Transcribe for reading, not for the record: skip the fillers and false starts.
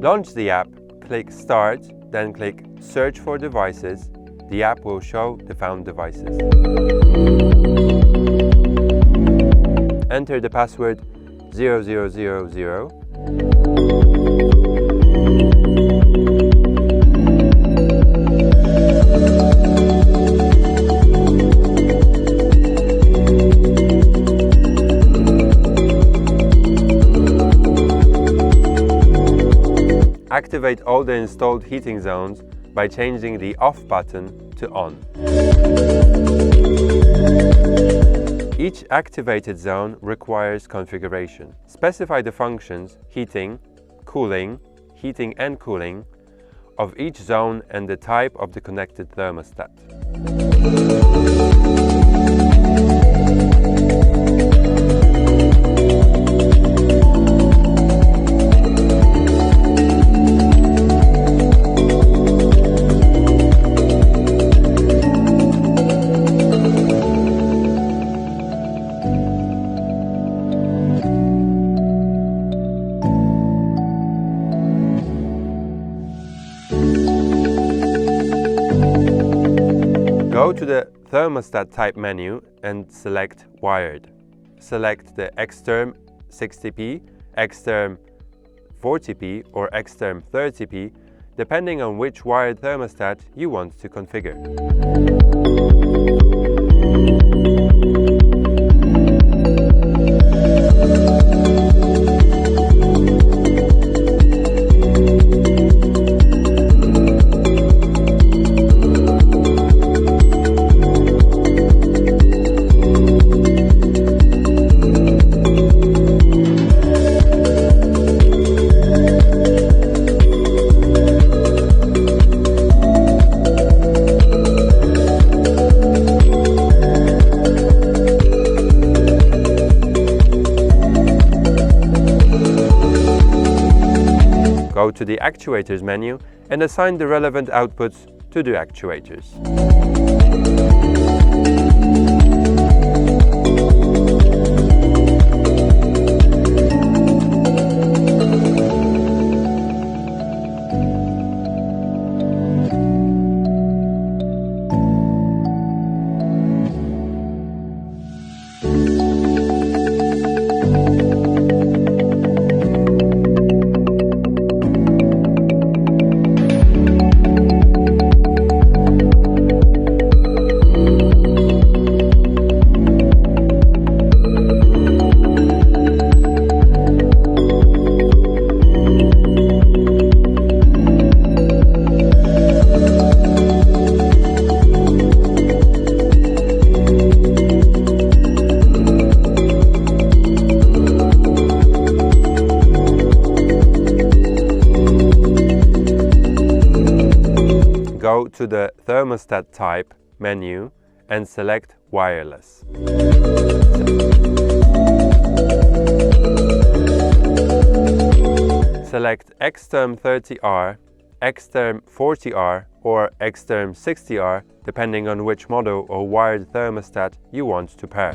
Launch the app, click Start, then click Search for devices. The app will show the found devices. Enter the password 0000. Activate all the installed heating zones by changing the off button to on. Each activated zone requires configuration. Specify the functions heating and cooling of each zone and the type of the connected thermostat. Go to the thermostat type menu and select wired. Select the Xterm 60p, Xterm 40p or Xterm 30p, depending on which wired thermostat you want to configure. Go to the Actuators menu and assign the relevant outputs to the actuators. Go to the thermostat type menu and select wireless. Select Xterm 30R, Xterm 40R or Xterm 60R depending on which model or wired thermostat you want to pair.